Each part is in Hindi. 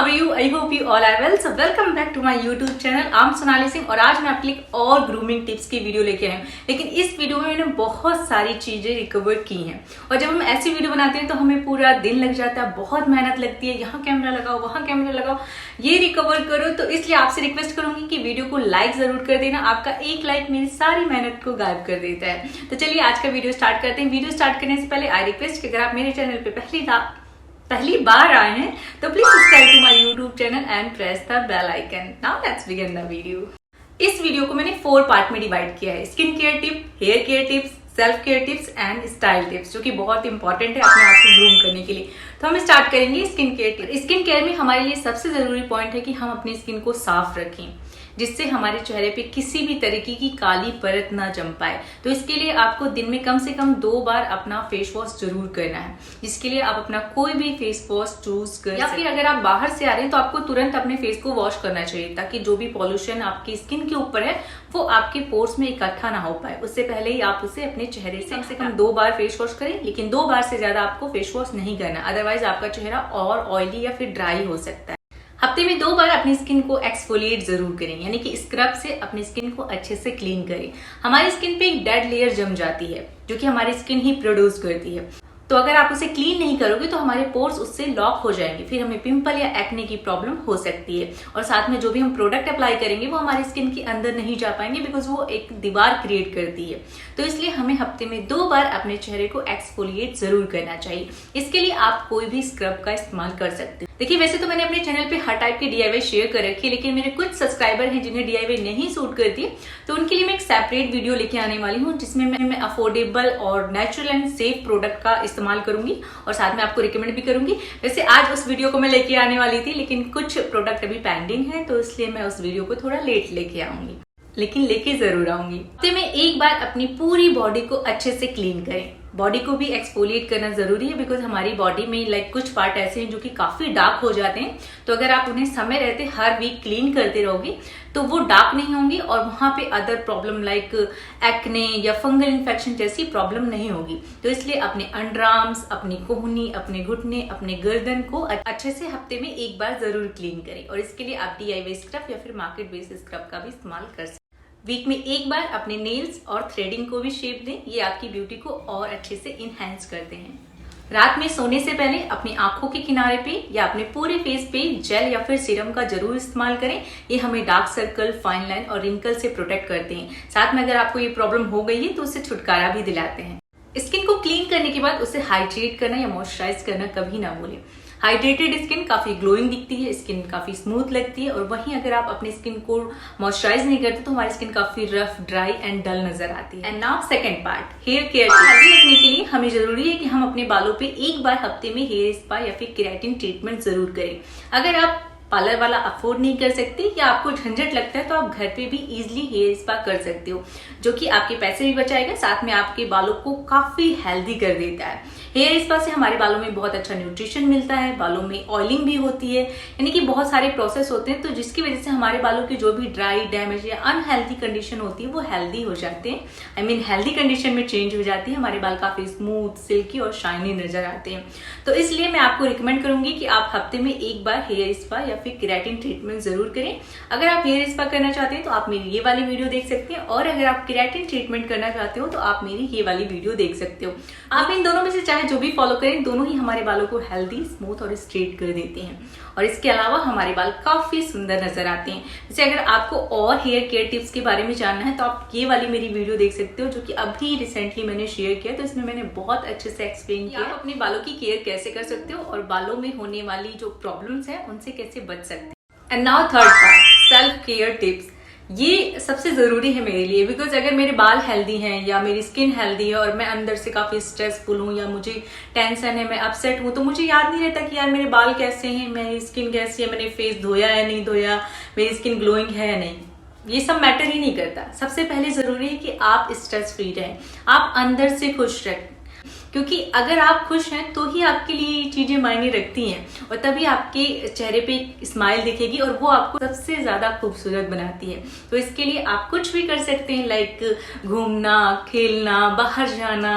are you? I hope you all are well. So welcome back to my YouTube channel. I'm Sonali Singh और आज मैं आपके लिए और ग्रूमिंग टिप्स की वीडियो लेके आई हूँ। लेकिन इस वीडियो में मैंने बहुत सारी चीजें रिकवर की हैं और जब हम ऐसी वीडियो बनाते हैं तो हमें पूरा दिन लग जाता है, बहुत मेहनत लगती है, यहाँ कैमरा लगाओ, वहाँ कैमरा लगाओ, ये रिकवर करो। तो इसलिए आपसे रिक्वेस्ट करूंगी कि वीडियो को लाइक जरूर कर देना। आपका एक लाइक मेरी सारी मेहनत को गायब कर देता है। तो चलिए आज का वीडियो स्टार्ट करते हैं। वीडियो स्टार्ट करने से पहले आई रिक्वेस्ट कि अगर आप मेरे चैनल पे पहली बार आए हैं तो please subscribe to my YouTube channel and press the bell icon. Now let's begin the video. इस वीडियो को मैंने 4 पार्ट में डिवाइड किया है। Skin care tip, hair care tips, self care tips and style tips, जो कि बहुत इंपॉर्टेंट है अपने आप को ग्रूम करने के लिए। तो हम स्टार्ट करेंगे skin care tip. Skin care में हमारे लिए सबसे जरूरी पॉइंट है कि हम अपनी स्किन को साफ रखें, जिससे हमारे चेहरे पे किसी भी तरीके की काली परत ना जम पाए। तो इसके लिए आपको दिन में कम से कम 2 बार अपना फेस वॉश जरूर करना है, जिसके लिए आप अपना कोई भी फेस वॉश चूज कर, या फिर अगर आप बाहर से आ रहे हैं तो आपको तुरंत अपने फेस को वॉश करना चाहिए, ताकि जो भी पॉल्यूशन आपकी स्किन के ऊपर है वो आपके पोर्स में इकट्ठा ना हो पाए। उससे पहले ही आप उसे अपने चेहरे से कम से कम 2 बार फेस वॉश करें, लेकिन 2 बार से ज्यादा आपको फेस वॉश नहीं करना, अदरवाइज आपका चेहरा और ऑयली या फिर ड्राई हो सकता है। हफ्ते में 2 बार अपनी स्किन को एक्सफोलिएट जरूर करें, यानी कि स्क्रब से अपनी स्किन को अच्छे से क्लीन करें। हमारी स्किन पे एक डेड लेयर जम जाती है जो कि हमारी स्किन ही प्रोड्यूस करती है। तो अगर आप उसे क्लीन नहीं करोगे तो हमारे पोर्स उससे लॉक हो जाएंगे, फिर हमें पिंपल या एक्ने की प्रॉब्लम हो सकती है। और साथ में जो भी हम प्रोडक्ट अप्लाई करेंगे वो हमारी स्किन के अंदर नहीं जा पाएंगे, बिकॉज वो एक दीवार क्रिएट करती है। तो इसलिए हमें हफ्ते में 2 बार अपने चेहरे को एक्सफोलिएट जरूर करना चाहिए। इसके लिए आप कोई भी स्क्रब का इस्तेमाल कर सकते हैं। देखिए, वैसे तो मैंने अपने चैनल पे हर टाइप के DIY शेयर कर रखी है, लेकिन मेरे कुछ सब्सक्राइबर हैं जिन्हें DIY नहीं सूट करती है, तो उनके लिए मैं एक सेपरेट वीडियो लेके आने वाली हूँ, जिसमें मैं अफोर्डेबल और नेचुरल एंड सेफ प्रोडक्ट का इस्तेमाल करूंगी और साथ में आपको रिकमेंड भी करूंगी। वैसे आज उस वीडियो को मैं लेके आने वाली थी, लेकिन कुछ प्रोडक्ट अभी पेंडिंग है, तो इसलिए मैं उस वीडियो को थोड़ा लेट लेके आऊंगी, लेकिन लेके जरूर आऊंगी। तो मैं एक बार अपनी पूरी बॉडी को अच्छे से क्लीन करें। बॉडी को भी एक्सफोलिएट करना जरूरी है, बिकॉज हमारी बॉडी में कुछ पार्ट ऐसे हैं जो कि काफी डार्क हो जाते हैं। तो अगर आप उन्हें समय रहते हर वीक क्लीन करते रहोगे तो वो डार्क नहीं होंगी और वहां पे अदर प्रॉब्लम लाइक एक्ने या फंगल इन्फेक्शन जैसी प्रॉब्लम नहीं होगी। तो इसलिए अपने अंडर आर्म्स, अपनी कोहनी, अपने घुटने, अपने गर्दन को अच्छे से हफ्ते में 1 बार जरूर क्लीन करें। और इसके लिए आप DIY स्क्रब या फिर मार्केट बेस्ड स्क्रब का भी इस्तेमाल कर सकते हैं। वीक में 1 बार अपने नेल्स और थ्रेडिंग को भी शेप दें, ये आपकी ब्यूटी को और अच्छे से इनहेंस करते हैं। रात में सोने से पहले अपनी आंखों के किनारे पे या अपने पूरे फेस पे जेल या फिर सीरम का जरूर इस्तेमाल करें। ये हमें डार्क सर्कल, फाइन लाइन और रिंकल से प्रोटेक्ट करते हैं। साथ में अगर आपको ये प्रॉब्लम हो गई है तो उससे छुटकारा भी दिलाते हैं। स्किन को क्लीन करने के बाद उसे हाइड्रेट करना या मॉइस्चराइज करना कभी ना भूलें। हाइड्रेटेड स्किन काफी ग्लोइंग दिखती है, स्किन काफी स्मूथ लगती है, और वहीं अगर आप अपनी स्किन को मॉइस्चराइज नहीं करते तो हमारी स्किन काफी रफ, ड्राई एंड डल नजर आती है। And now second part, hair care. Healthy रखने के लिए हमें जरूरी है कि हम अपने बालों पे 1 बार हफ्ते में हेयर स्पा या फिर केराटिन ट्रीटमेंट जरूर करें। अगर आप पार्लर वाला अफोर्ड नहीं कर सकते या आपको झंझट लगता है तो आप घर पे भी इजीली हेयर स्पा कर सकते हो, जो कि आपके पैसे भी बचाएगा, साथ में आपके बालों को काफी हेल्दी कर देता है। हेयर स्पा से हमारे बालों में बहुत अच्छा न्यूट्रिशन मिलता है, बालों में ऑयलिंग भी होती है, यानी कि बहुत सारे प्रोसेस होते हैं, तो जिसकी वजह से हमारे बालों की जो भी ड्राई, डैमेज या अनहेल्दी कंडीशन होती है वो हेल्दी हो जाते हैं। आई मीन हेल्दी कंडीशन में चेंज हो जाती है। हमारे बाल काफी स्मूथ, सिल्की और शाइनी नजर आते हैं। तो इसलिए मैं आपको रिकमेंड करूंगी कि आप हफ्ते में 1 बार हेयर स्पा या फिर केराटिन ट्रीटमेंट जरूर करें। अगर आप हेयर स्पा करना चाहते हैं तो आप मेरी ये वाली वीडियो देख सकते हैं, और अगर आप केराटिन ट्रीटमेंट करना चाहते हो तो आप मेरी ये वाली वीडियो देख सकते हो। आप इन दोनों में से चाहे जो भी फॉलो करें, दोनों ही हमारे बालों को हेल्दी, स्मूथ और स्ट्रेट कर देते हैं, और इसके अलावा हमारे बाल काफी सुंदर नजर आते हैं। जैसे अगर आपको और हेयर केयर टिप्स के बारे में जानना है तो आप ये वाली मेरी वीडियो देख सकते हो, जो कि अभी रिसेंटली मैंने शेयर किया। तो इसमें मैंने बहुत अच्छे से एक्सप्लेन किया आप अपने बालों की केयर कैसे कर सकते हो और बालों में होने वाली जो प्रॉब्लम्स है उनसे कैसे बच सकते हैं। And now third part, self care tips. ये सबसे जरूरी है मेरे लिए, बिकॉज अगर मेरे बाल हेल्दी हैं या मेरी स्किन हेल्दी है और मैं अंदर से काफी स्ट्रेसफुल हूँ या मुझे टेंशन है, मैं अपसेट हूँ, तो मुझे याद नहीं रहता कि यार मेरे बाल कैसे हैं, मेरी स्किन कैसी है, मैंने फेस धोया है नहीं धोया, मेरी स्किन ग्लोइंग है या नहीं, ये सब मैटर ही नहीं करता। सबसे पहले जरूरी है कि आप स्ट्रेस फ्री रहें, आप अंदर से खुश रहें, क्योंकि अगर आप खुश हैं तो ही आपके लिए ये चीजें मायने रखती हैं और तभी आपके चेहरे पे एक स्माइल दिखेगी और वो आपको सबसे ज्यादा खूबसूरत बनाती है। तो इसके लिए आप कुछ भी कर सकते हैं, लाइक घूमना, खेलना, बाहर जाना,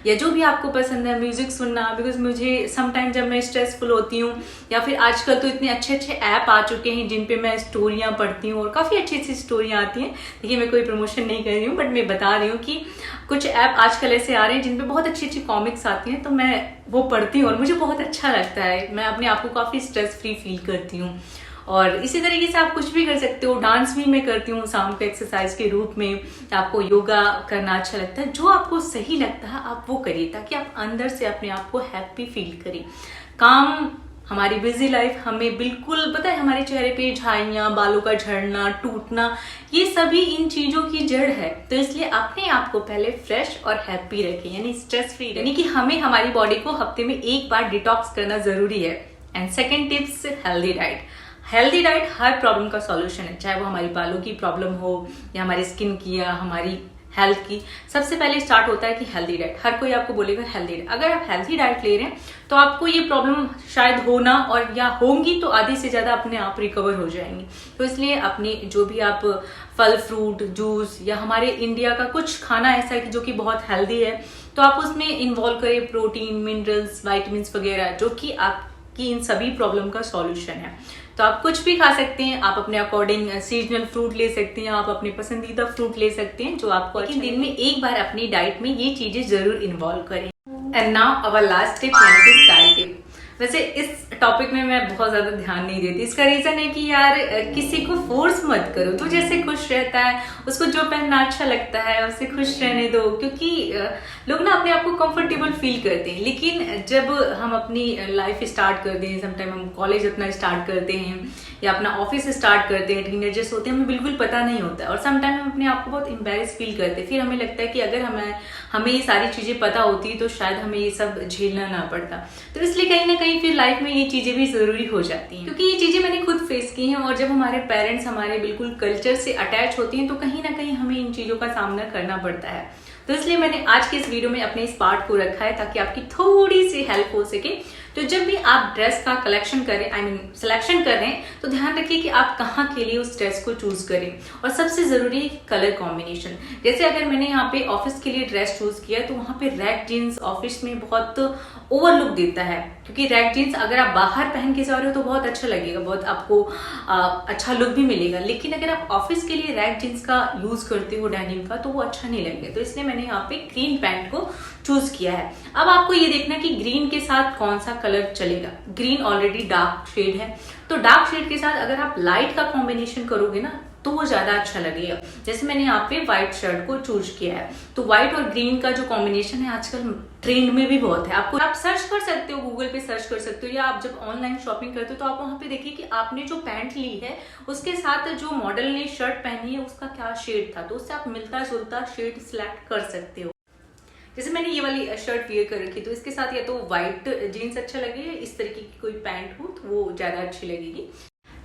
या जो भी आपको पसंद है, म्यूजिक सुनना। बिकॉज मुझे समटाइम जब मैं स्ट्रेसफुल होती हूँ, या फिर आजकल तो इतने अच्छे अच्छे ऐप आ चुके हैं जिन पे मैं स्टोरियां पढ़ती हूँ और काफी अच्छी अच्छी स्टोरियां आती हैं। देखिए मैं कोई प्रमोशन नहीं कर रही हूँ, बट मैं बता रही हूँ कि कुछ ऐप आजकल ऐसे आ रहे हैं जिन पे बहुत अच्छी अच्छी कॉमिक्स आती हैं, तो मैं वो पढ़ती हूँ और मुझे बहुत अच्छा लगता है। मैं अपने आप को काफी स्ट्रेस फ्री फील करती हूँ। और इसी तरीके से आप कुछ भी कर सकते हो। डांस भी मैं करती हूँ शाम को एक्सरसाइज के रूप में। आपको योगा करना अच्छा लगता है, जो आपको सही लगता है आप वो करिए, ताकि आप अंदर से अपने आप को हैप्पी फील करें। काम, हमारी बिजी लाइफ हमें बिल्कुल पता है, हमारे चेहरे पे झाइयाँ, बालों का झड़ना, टूटना, ये सभी इन चीजों की जड़ है। तो इसलिए अपने आप को पहले फ्रेश और हैप्पी रखें, यानी स्ट्रेस फ्री, यानी कि हमें हमारी बॉडी को हफ्ते में एक बार डिटॉक्स करना जरूरी है। And second tips, healthy diet. Healthy diet her problem का सॉल्यूशन है, चाहे वो हमारी बालों की प्रॉब्लम हो या हमारी स्किन की या हमारी हेल्थ की। सबसे पहले स्टार्ट होता है कि हेल्दी डाइट। हर कोई आपको बोलेगा हेल्दी डाइट। अगर आप हेल्दी डाइट ले रहे हैं तो आपको ये प्रॉब्लम शायद होना और या होंगी तो आधी से ज्यादा अपने आप रिकवर हो जाएंगी। तो इसलिए अपने जो भी आप फल, फ्रूट, जूस या हमारे इंडिया का कुछ खाना ऐसा है कि जो कि बहुत हेल्दी है, तो आप उसमें इन्वॉल्व करें प्रोटीन, मिनरल्स, वाइटामिन वगैरह, जो कि आपकी इन सभी प्रॉब्लम का सॉल्यूशन है। तो आप कुछ भी खा सकते हैं। आप अपने अकॉर्डिंग सीजनल फ्रूट ले सकते हैं, आप अपने पसंदीदा फ्रूट ले सकते हैं जो आपको, लेकिन दिन में एक बार अपनी डाइट में ये चीजें जरूर इन्वॉल्व करें। And now our last tip, यानी कि स्टाइल टिप। वैसे इस टॉपिक में मैं बहुत ज्यादा ध्यान नहीं देती। इसका रीजन है कि यार किसी को फोर्स मत करो, तो जैसे खुश रहता है, उसको जो पहनना अच्छा लगता है उसे खुश रहने दो। क्योंकि लोग ना अपने आप को कंफर्टेबल फील करते हैं, लेकिन जब हम अपनी लाइफ स्टार्ट करते हैं, समटाइम हम कॉलेज अपना स्टार्ट करते हैं या अपना ऑफिस स्टार्ट करते हैं, टीनेजर्स होते हैं, हमें बिल्कुल पता नहीं होता है और समटाइम हम अपने आप को बहुत एम्बेरस फील करते हैं। फिर हमें लगता है कि अगर हमें ये सारी चीजें पता होती तो शायद हमें ये सब झेलना ना पड़ता। तो इसलिए कहीं ना कहीं फिर लाइफ में ये चीजें भी जरूरी हो जाती हैं, क्योंकि ये चीजें मैंने खुद फेस की हैं। और जब हमारे पेरेंट्स हमारे बिल्कुल कल्चर से अटैच होती हैं तो कहीं ना कहीं हमें इन चीजों का सामना करना पड़ता है। तो इसलिए मैंने आज के इस वीडियो में अपने इस पार्ट को रखा है ताकि आपकी थोड़ी सी हेल्प हो सके। तो जब भी आप ड्रेस का कलेक्शन करें, सिलेक्शन करें, तो ध्यान रखिए कि आप कहाँ के लिए उस ड्रेस को चूज करें। और सबसे जरूरी है कलर कॉम्बिनेशन। जैसे अगर मैंने यहाँ पे ऑफिस के लिए ड्रेस चूज किया तो वहां पे रैग जीन्स ऑफिस में बहुत ओवरलुक देता है, क्योंकि रैग जीन्स अगर आप बाहर पहन के जा रहे हो तो बहुत अच्छा लगेगा, बहुत आपको अच्छा लुक भी मिलेगा। लेकिन अगर आप ऑफिस के लिए रैग जीन्स का यूज करते हो डेनिम का, तो वो अच्छा नहीं लगेगा। तो इसलिए मैंने यहाँ पे ग्रीन पैंट को चूज किया है। अब आपको ये देखना कि ग्रीन के साथ कौन सा कलर चलेगा। ग्रीन ऑलरेडी डार्क शेड है, तो डार्क शेड के साथ अगर आप लाइट का कॉम्बिनेशन करोगे ना तो वो ज्यादा अच्छा लगेगा। जैसे मैंने यहाँ पे व्हाइट शर्ट को चूज किया है, तो व्हाइट और ग्रीन का जो कॉम्बिनेशन है आजकल ट्रेंड में भी बहुत है। आपको आप सर्च कर सकते हो, गूगल पे सर्च कर सकते हो, या आप जब ऑनलाइन शॉपिंग करते हो तो आप वहां पे देखिए कि आपने जो पैंट ली है उसके साथ जो मॉडल ने शर्ट पहनी है उसका क्या शेड था, तो उससे आप मिलता जुलता शेड सिलेक्ट कर सकते हो। जैसे मैंने ये वाली शर्ट वियर कर रखी, तो इसके साथ या तो व्हाइट जीन्स अच्छा लगेगा, इस तरीके की कोई पैंट हो तो वो ज्यादा अच्छी लगेगी।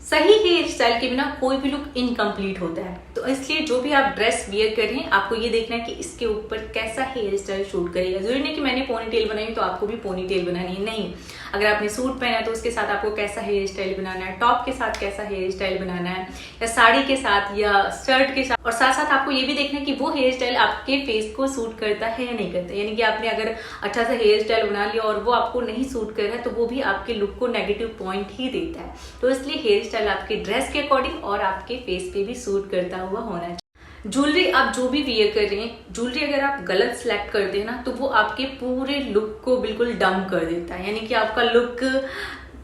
सही हेयर स्टाइल के बिना कोई भी लुक इनकम्प्लीट होता है। तो इसलिए जो भी आप ड्रेस वियर कर रहे हैं आपको ये देखना है कि इसके ऊपर कैसा हेयर स्टाइल शूट करेगा। जरूरी नहीं कि मैंने पोनी टेल बनाई तो आपको भी पोनी टेल बनानी है, नहीं। अगर आपने सूट पहना है तो उसके साथ आपको कैसा हेयर स्टाइल बनाना है, टॉप के साथ कैसा हेयर स्टाइल बनाना है, या साड़ी के साथ या शर्ट के साथ। और साथ साथ आपको ये भी देखना है कि वो हेयर स्टाइल आपके फेस को सूट करता है या नहीं करता। यानी कि आपने अगर अच्छा सा हेयर स्टाइल बना लिया और वो आपको नहीं सूट कर रहा है तो वो भी आपके लुक को नेगेटिव पॉइंट ही देता है। तो इसलिए हेयर स्टाइल आपके ड्रेस के अकॉर्डिंग और आपके फेस पे भी सूट करता हुआ होना चाहिए। ज्वेलरी आप जो भी वियर कर रहे हैं, ज्वेलरी अगर आप गलत सिलेक्ट करते हैं ना तो वो आपके पूरे लुक को बिल्कुल डम कर देता है। यानी कि आपका लुक,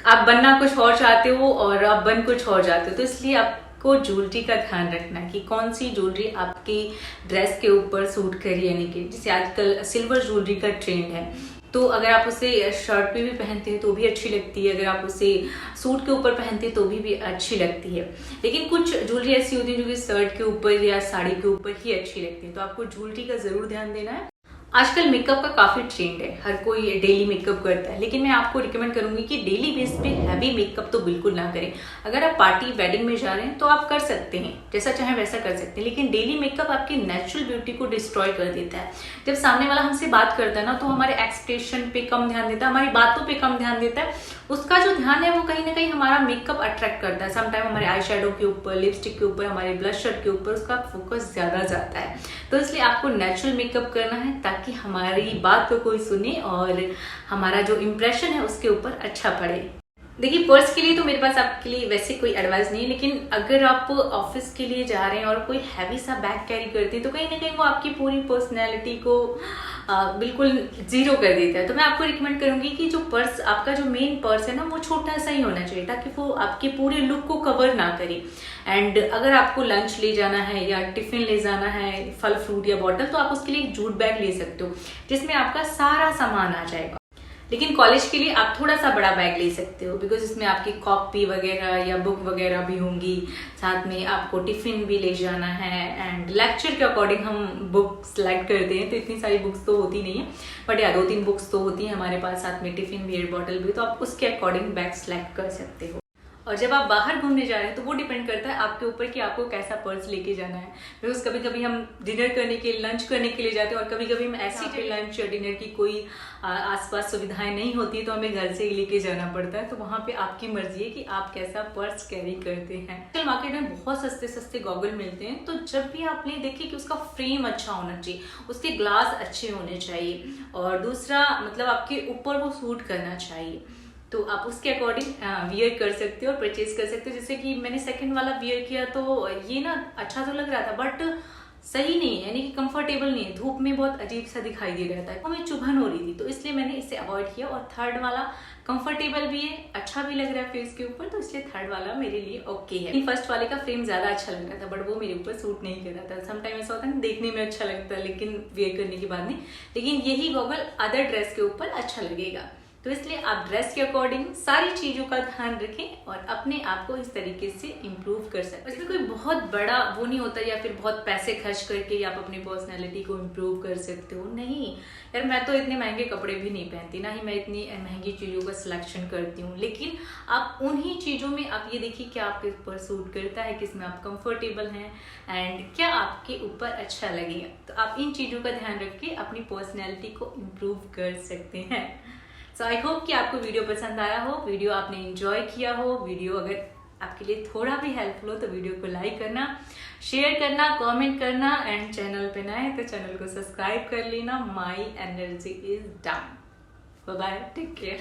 आप बनना कुछ और चाहते हो और आप बन कुछ और जाते हो। तो इसलिए आपको ज्वेलरी का ध्यान रखना है कि कौन सी ज्वेलरी आपकी ड्रेस के ऊपर सूट करी। यानी कि जैसे आजकल सिल्वर ज्वेलरी का ट्रेंड है, तो अगर आप उसे शर्ट पे भी पहनते हैं तो भी अच्छी लगती है, अगर आप उसे सूट के ऊपर पहनते हैं तो भी अच्छी लगती है। लेकिन कुछ ज्वेलरी ऐसी होती है जो कि शर्ट के ऊपर या साड़ी के ऊपर ही अच्छी लगती है। तो आपको ज्वेलरी का जरूर ध्यान देना है। आजकल मेकअप का काफी ट्रेंड है, हर कोई डेली मेकअप करता है, लेकिन मैं आपको रिकमेंड करूंगी कि डेली बेस पे हैवी मेकअप तो बिल्कुल ना करें। अगर आप पार्टी वेडिंग में जा रहे हैं तो आप कर सकते हैं, जैसा चाहे वैसा कर सकते हैं, लेकिन डेली मेकअप आपकी नेचुरल ब्यूटी को डिस्ट्रॉय कर देता है। जब सामने वाला हमसे बात करता है ना, तो हमारे एक्सप्रेशन पे कम ध्यान देता है, हमारी बातों पे कम ध्यान देता है। उसका जो ध्यान है वो कहीं ना कहीं हमारा मेकअप अट्रैक्ट करता है। समटाइम हमारे आई शेडो के ऊपर, लिपस्टिक के ऊपर, हमारे ब्लशर के ऊपर उसका फोकस ज्यादा जाता है। तो इसलिए आपको नेचुरल मेकअप करना है ताकि हमारी बात को कोई सुने और हमारा जो इम्प्रेशन है उसके ऊपर अच्छा पड़े। देखिए, पर्स के लिए तो मेरे पास आपके लिए वैसे कोई एडवाइस नहीं है, लेकिन अगर आप ऑफिस के लिए जा रहे हैं और कोई हैवी सा बैग कैरी करते हैं तो कहीं ना कहीं वो आपकी पूरी पर्सनैलिटी को बिल्कुल जीरो कर देता है। तो मैं आपको रिकमेंड करूंगी कि जो पर्स, आपका जो मेन पर्स है ना, वो छोटा सा ही होना चाहिए ताकि वो आपके पूरे लुक को कवर ना करे। एंड अगर आपको लंच ले जाना है या टिफिन ले जाना है, फल फ्रूट या बॉटल, तो आप उसके लिए एक जूट बैग ले सकते हो जिसमें आपका सारा सामान आ जाएगा। लेकिन कॉलेज के लिए आप थोड़ा सा बड़ा बैग ले सकते हो, बिकॉज इसमें आपकी कॉपी वगैरह या बुक वगैरह भी होंगी, साथ में आपको टिफिन भी ले जाना है। एंड लेक्चर के अकॉर्डिंग हम बुक सेलेक्ट करते हैं, तो इतनी सारी बुक्स तो होती नहीं है, बट या 2-3 बुक्स तो होती हैं हमारे पास, साथ में टिफिन भी, बॉटल भी, तो आप उसके अकॉर्डिंग बैग सेलेक्ट कर सकते हो। और जब आप बाहर घूमने जा रहे हैं तो वो डिपेंड करता है आपके ऊपर कि आपको कैसा पर्स लेके जाना है। बिकॉज कभी कभी हम डिनर करने के, लंच करने के लिए जाते हैं और कभी कभी हम ऐसी पे लंच या डिनर की कोई आसपास सुविधाएं नहीं होती, तो हमें घर से ही लेके जाना पड़ता है। तो वहां पे आपकी मर्जी है कि आप कैसा पर्स कैरी करते हैं। आजकल मार्केट में बहुत सस्ते सस्ते गॉगल मिलते हैं, तो जब भी आप लें देखिए कि उसका फ्रेम अच्छा होना चाहिए, उसके ग्लास अच्छे होने चाहिए, और दूसरा मतलब आपके ऊपर वो सूट करना चाहिए। तो आप उसके अकॉर्डिंग वियर कर सकते हो और परचेज कर सकते हो। जैसे कि मैंने सेकंड वाला वियर किया तो ये ना अच्छा तो लग रहा था, बट सही नहीं है, यानी कि कंफर्टेबल नहीं है, धूप में बहुत अजीब सा दिखाई दे रहा था, हमें चुभन हो रही थी, तो इसलिए मैंने इसे अवॉइड किया। और थर्ड वाला कंफर्टेबल भी है, अच्छा भी लग रहा है फेस के ऊपर, तो इसलिए थर्ड वाला मेरे लिए ओके है। फर्स्ट वाले का फ्रेम ज्यादा अच्छा लग रहा था, बट वो मेरे ऊपर सूट नहीं कर रहा था। समटाइम ऐसा होता है ना, देखने में अच्छा लगता है लेकिन वेयर करने के बाद नहीं, लेकिन यही गॉगल अदर ड्रेस के ऊपर अच्छा लगेगा। तो इसलिए आप ड्रेस के अकॉर्डिंग सारी चीजों का ध्यान रखें और अपने आप को इस तरीके से इम्प्रूव कर सकते हैं। इसमें कोई बहुत बड़ा वो नहीं होता या फिर बहुत पैसे खर्च करके आप अपनी पर्सनैलिटी को इम्प्रूव कर सकते हो। नहीं यार, मैं तो इतने महंगे कपड़े भी नहीं पहनती, ना ही मैं इतनी महंगी चीजों का सिलेक्शन करती हूँ, लेकिन आप उन्हीं चीजों में आप ये देखिए कि आपके ऊपर सूट करता है, किसमें आप कंफर्टेबल हैं एंड क्या आपके ऊपर अच्छा लगेगा। तो आप इन चीजों का ध्यान रख के अपनी पर्सनैलिटी को इम्प्रूव कर सकते हैं। सो आई होप कि आपको वीडियो पसंद आया हो, वीडियो आपने एंजॉय किया हो। वीडियो अगर आपके लिए थोड़ा भी हेल्पफुल हो तो वीडियो को लाइक करना, शेयर करना, कमेंट करना, एंड चैनल पे नए तो चैनल को सब्सक्राइब कर लेना। My energy is down. Bye bye, take care.